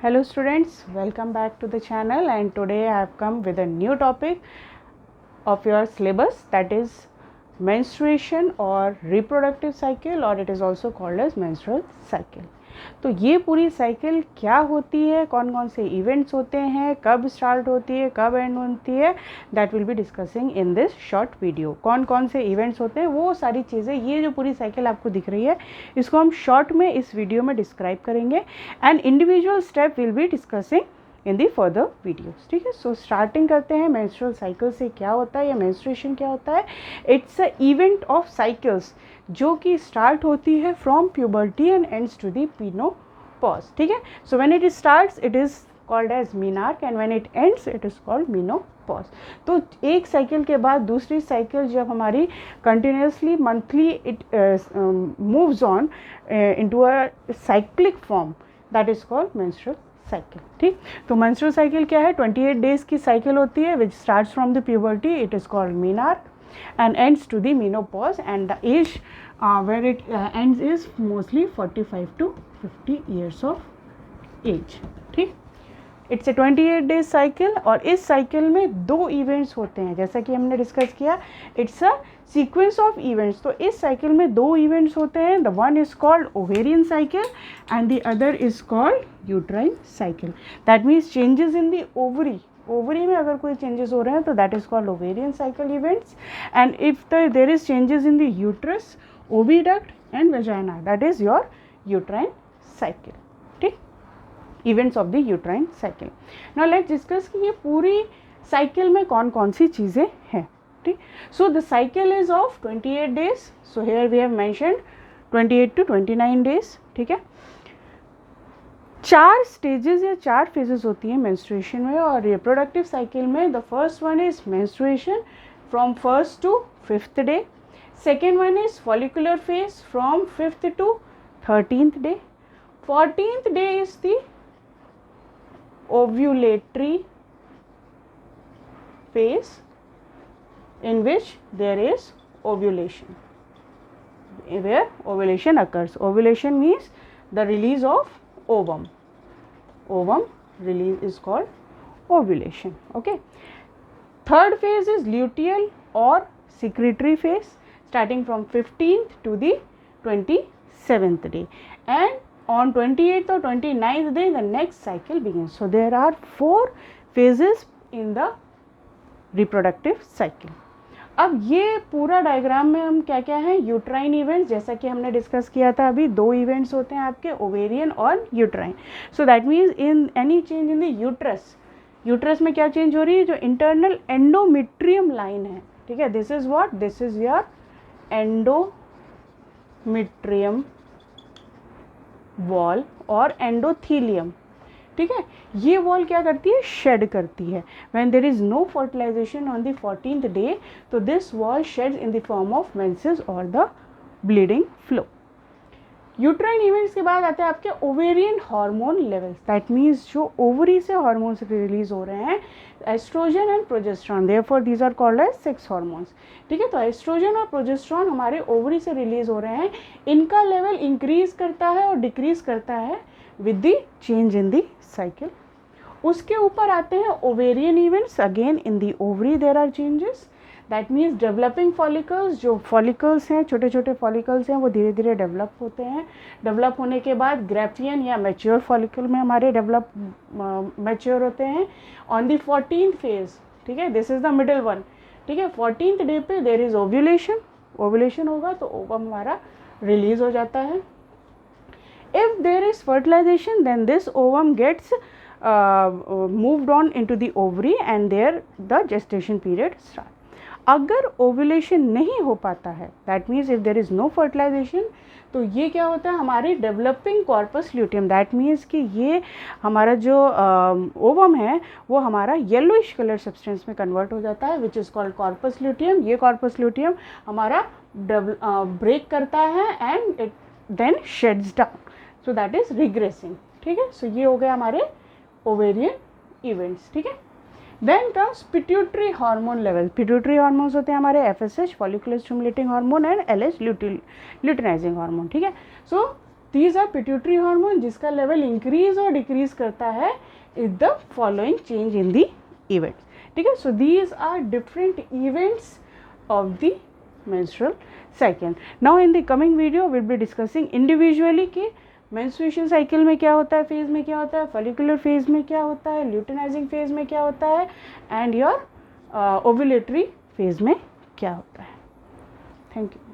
Hello students, welcome back to the channel, and today I have come with a new topic of your syllabus, that is menstruation or reproductive cycle, or it is also called as menstrual cycle. तो ये पूरी cycle क्या होती है, कौन कौन से events होते हैं, कब स्टार्ट होती है, कब एंड होती है, that will be discussing in this short video. कौन कौन से इवेंट्स होते हैं वो सारी चीज़ें, ये जो पूरी साइकिल आपको दिख रही है इसको हम शॉर्ट में इस वीडियो में डिस्क्राइब करेंगे and individual step will be discussing in the further videos. ठीक है, सो स्टार्टिंग करते हैं मेंस्ट्रुअल साइकिल से. क्या होता है या मेंस्ट्रुएशन क्या होता है? It's a event of cycles जो कि स्टार्ट होती है from puberty and ends to the menopause. ठीक है, so when it starts it is called as menarche and when it ends it is called menopause. तो एक साइकिल के बाद दूसरी साइकिल जब हमारी continuously monthly it moves on into a cyclic form, that is called menstrual cycle. ठीक, तो menstrual cycle क्या है? 28 डेज की साइकिल होती है विच starts from the puberty, it is called menarche and ends to the menopause, and the age where it ends is mostly 45 to 50 years of age. ठीक, it's a 28 days cycle और इस cycle में दो events होते हैं जैसा कि हमने डिस्कस किया. It's a sequence of events. तो इस साइकिल में दो इवेंट्स होते हैं. The one is called ovarian cycle and the other is called uterine cycle. That means changes in the ovary में अगर कोई चेंजेस हो रहे हैं तो that is called ovarian cycle events. And if there is changes in the uterus, oviduct and vagina, that is your uterine cycle. ठीक, events of the uterine cycle. Now let's discuss कि ये पूरी cycle में कौन कौन सी चीज़ें हैं. ठीक, so the cycle is of 28 days. So here we have mentioned 28 to 29 days. ठीक है, चार स्टेजेस या चार फेजेस होती हैं मेंस्ट्रुएशन में और रिप्रोडक्टिव साइकिल में. The first one is menstruation from 1st to 5th day. Second one is follicular phase from 5th to 13th day. 14th day is the ovulatory phase in which there is ovulation, where ovulation occurs. Ovulation means the release of ovum. Ovum release is called ovulation. Okay, third phase is luteal or secretory phase starting from 15th to the 27th day, and on 28th or 29th day the next cycle begins. So there are 4 phases in the reproductive cycle. अब ये पूरा diagram में हम क्या क्या है, uterine events जैसा कि हमने डिस्कस किया था अभी, दो इवेंट्स होते हैं आपके, ओवेरियन और uterine. So that means in any change in the uterus में क्या चेंज हो रही है, जो इंटरनल एंडोमेट्रियम लाइन है. ठीक है, this is what, this is your endometrium wall और एंडोथीलियम. ठीक है, ये वॉल क्या करती है, शेड करती है. When there is no fertilisation on the 14th day, तो this wall sheds in the form of menses और the bleeding flow. Uterine events के बाद आते हैं आपके ovarian hormone levels. That means जो ओवरी से हार्मोन्स रिलीज हो रहे हैं, estrogen and progesterone, therefore these are called as sex hormones. ठीक है, तो एस्ट्रोजन और प्रोजेस्ट्रॉन हमारे ओवरी से रिलीज हो रहे हैं. इनका लेवल इंक्रीज करता है और डिक्रीज करता है with the change in the cycle. उसके ऊपर आते हैं ovarian events. Again in the ovary there are changes. That means developing follicles, जो फॉलिकल्स हैं, छोटे छोटे फॉलिकल्स हैं, वो धीरे धीरे डेवलप होते हैं. डेवलप होने के बाद ग्रेफियन या मैच्योर फॉलिकल में हमारे मैच्योर होते हैं ऑन द 14th फेज. ठीक है, this is the middle one. ठीक है, 14th डे पे देर इज ओव्यूलेशन होगा तो ओवम हमारा रिलीज हो जाता है. If there is fertilization, then this ovum gets moved on into the ovary and there the gestation period starts. अगर ओव्यूलेशन नहीं हो पाता है, that means if there is no fertilisation, तो ये क्या होता है, हमारी developing corpus luteum, that means कि ये हमारा जो ओवम है वो हमारा येलोइश कलर सब्सटेंस में कन्वर्ट हो जाता है which is called corpus luteum. ये कॉर्पस ल्यूटियम हमारा ब्रेक करता है and it then sheds down. So that is regressing. ठीक है, सो ये हो गए हमारे ओवेरियन इवेंट्स. ठीक है, then comes pituitary hormone level. Pituitary hormones होते हैं हमारे FSH follicular stimulating hormone and LH luteinising hormone. ठीक है, so these are pituitary hormone जिसका लेवल इंक्रीज और डिक्रीज करता है is the following change in the events. ठीक है, so these are different events of the menstrual cycle. Now in the coming video we'll be discussing individually कि menstruation cycle में क्या होता है, phase में क्या होता है, follicular phase में क्या होता है, luteinizing phase में क्या होता है, and your ovulatory phase में क्या होता है. Thank you.